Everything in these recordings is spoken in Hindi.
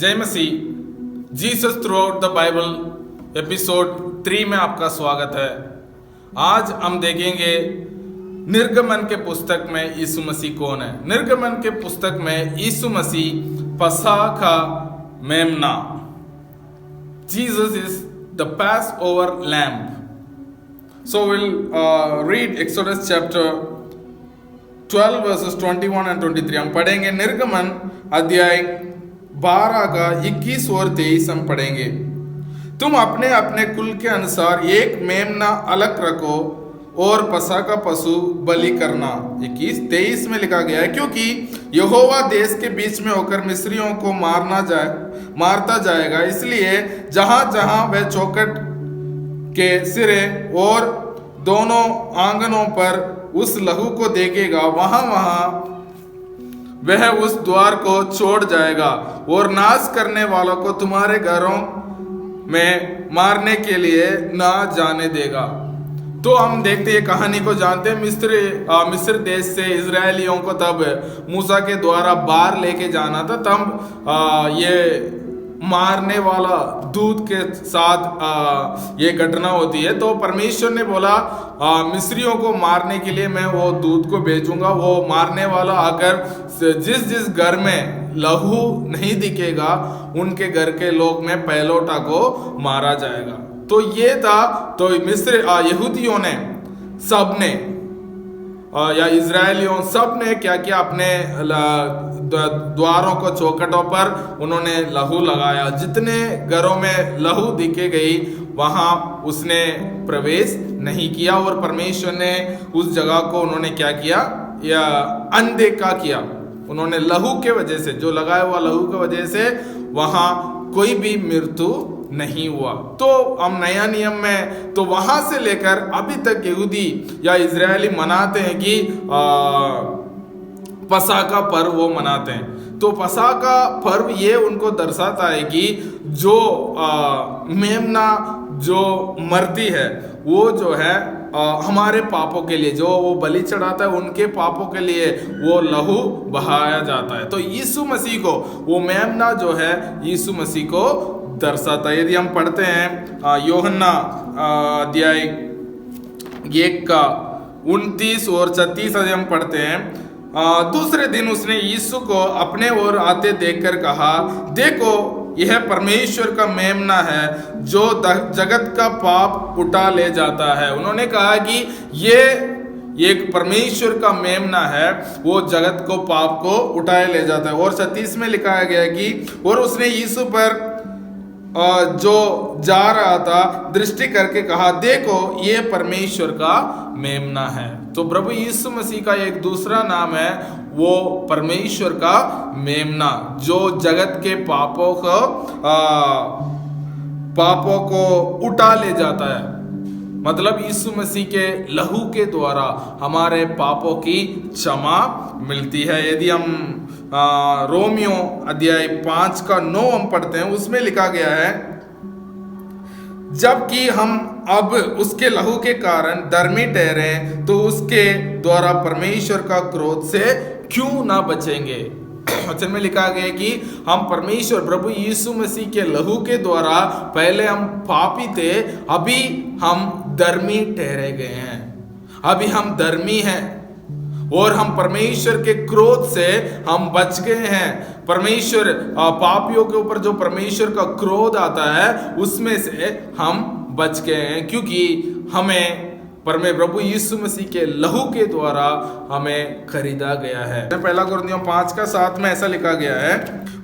जय मसीह। Jesus throughout the Bible episode 3 में आपका स्वागत है। आज हम देखेंगे निर्गमन के पुस्तक में यीशु मसीह कौन है। निर्गमन के पुस्तक में यीशु मसीह पसहा का मेमना, Jesus is the pass over lamb. So will read exodus chapter 12 verses 21 and 23। हम पढ़ेंगे निर्गमन अध्याय 12 का 21 और 23 हम पढ़ेंगे। तुम अपने अपने कुल के अनुसार एक मेमना अलग रखो और पसहा का पशु बलि करना। 21-23 में लिखा गया है, क्योंकि यहोवा देश के बीच में होकर मिस्रियों को मारता जाएगा, इसलिए जहां जहां वह चौखट के सिरे और दोनों आंगनों पर उस लहू को देखेगा, वहां वहां वह उस द्वार को छोड़ जाएगा और नाश करने वालों को तुम्हारे घरों में मारने के लिए ना जाने देगा। तो हम देखते हैं, कहानी को जानते हैं। मिस्र देश से इजरायलियों को तब मूसा के द्वारा बाहर लेके जाना था। तब ये मारने वाला दूत के साथ ये घटना होती है। तो परमेश्वर ने बोला मिस्रियों को मारने के लिए मैं वो दूत को भेजूंगा। वो मारने वाला अगर जिस जिस घर में लहू नहीं दिखेगा उनके घर के लोग में पहलौठा को मारा जाएगा। तो ये था। तो मिस्र यहूदियों ने सबने या इजरायलियों सब ने क्या किया, अपने द्वारों को चौखटों पर उन्होंने लहू लगाया। जितने घरों में लहू दिखे गई वहां उसने प्रवेश नहीं किया और परमेश्वर ने उस जगह को उन्होंने क्या किया, या अनदेखा किया। उन्होंने लहू के वजह से, जो लगाया हुआ लहू की वजह से वहां कोई भी मृत्यु नहीं हुआ। तो हम नया नियम में तो वहां से लेकर अभी तक यहूदी या इजरायली मनाते हैं कि पसहा का पर्व वो मनाते हैं। तो पसहा का पर्व ये उनको दर्शाता है कि जो मेमना जो मरती है वो जो है हमारे पापों के लिए, जो वो बलि चढ़ाता है उनके पापों के लिए वो लहू बहाया जाता है। तो यीशु मसीह को वो मेमना जो है यीशु मसीह को दर्शाता है। यदि हम पढ़ते हैं यूहन्ना अध्याय 1 का 29 और 36 हम पढ़ते हैं। दूसरे दिन उसने यीशु को अपने ओर आते देखकर कहा, देखो यह परमेश्वर का मेमना है जो जगत का पाप उठा ले जाता है। उन्होंने कहा कि ये एक परमेश्वर का मेमना है, वो जगत को पाप को उठाए ले जाता है। और 36 में लिखा गया कि और उसने यीशु पर जो जा रहा था दृष्टि करके कहा, देखो ये परमेश्वर का मेमना है। तो प्रभु यीशु मसीह का एक दूसरा नाम है वो परमेश्वर का मेमना, जो जगत के पापों को उठा ले जाता है। मतलब यीशु मसीह के लहू के द्वारा हमारे पापों की क्षमा मिलती है। यदि हम रोमियो अध्याय 5 का 9 हम पढ़ते हैं, उसमें लिखा गया है, जबकि हम अब उसके लहू के कारण धर्मी ठहरे तो उसके द्वारा परमेश्वर का क्रोध से क्यों ना बचेंगे। वचन में लिखा गया कि हम परमेश्वर प्रभु यीशु मसीह के लहू के द्वारा पहले हम पापी थे, अभी हम धर्मी ठहरे गए हैं। अभी हम धर्मी हैं और हम परमेश्वर के क्रोध से हम बच गए हैं। परमेश्वर पापियों के ऊपर जो परमेश्वर का क्रोध आता है उसमें से हम बच गए हैं, क्योंकि हमें प्रभु यीशु मसीह के लहू के द्वारा हमें खरीदा गया है। पहला कुरिन्थियों 5 का 7 में ऐसा लिखा गया है,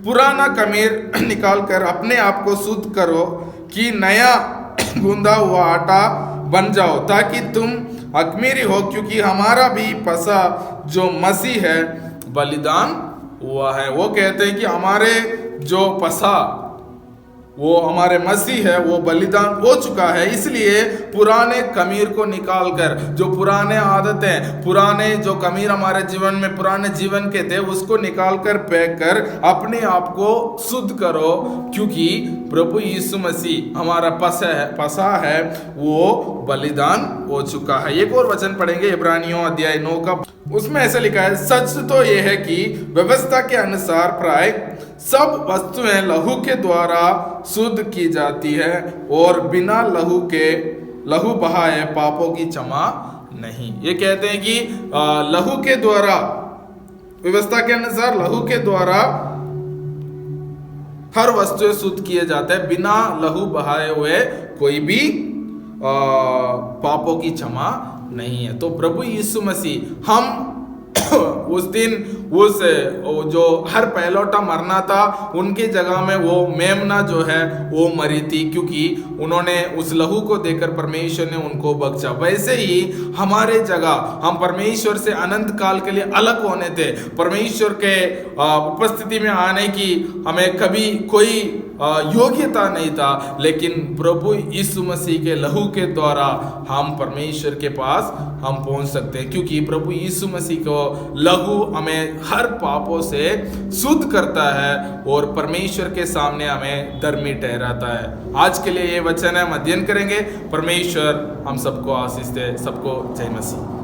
पुराना खमीर निकाल कर अपने आप को शुद्ध करो कि नया गूंदा हुआ आटा बन जाओ, ताकि तुम अख़मीरी हो, क्योंकि हमारा भी पसहा जो मसीह है बलिदान हुआ है। वो कहते हैं कि हमारे जो पसहा वो हमारे मसीह है वो बलिदान हो चुका है, इसलिए पुराने खमीर को निकालकर, जो पुराने आदतें, पुराने जो खमीर हमारे जीवन में पुराने जीवन के थे उसको निकालकर फेंक कर अपने आप को शुद्ध करो, क्योंकि प्रभु यीशु मसीह हमारा पसहा है वो बलिदान हो चुका है। एक और वचन पढ़ेंगे इब्रानियों अध्याय 9 का उसमें ऐसा लिखा है, सच तो यह है कि व्यवस्था के अनुसार प्राय सब वस्तुएं लहू के द्वारा शुद्ध की जाती है और बिना लहू बहाए पापों की क्षमा नहीं। ये कहते हैं कि लहू के द्वारा, व्यवस्था के अनुसार लहू के द्वारा हर वस्तु शुद्ध किए जाते हैं, बिना लहू बहाए हुए कोई भी पापों की क्षमा नहीं है। तो प्रभु यीशु मसीह, हम उस दिन जो हर पहलौठा मरना था उनकी जगह में वो मेमना जो है वो मरी थी, क्योंकि उन्होंने उस लहू को देकर परमेश्वर ने उनको बख्शा। वैसे ही हमारे जगह हम परमेश्वर से अनंत काल के लिए अलग होने थे, परमेश्वर के उपस्थिति में आने की हमें कभी कोई योग्यता नहीं था, लेकिन प्रभु यीशु मसीह के लहू के द्वारा हम परमेश्वर के पास हम पहुंच सकते हैं, क्योंकि प्रभु यीशु मसीह को लहू हमें हर पापों से शुद्ध करता है और परमेश्वर के सामने हमें धर्मी ठहराता है। आज के लिए ये वचन है, हम अध्ययन करेंगे। परमेश्वर हम सबको आशीष दे। सबको जय मसीह।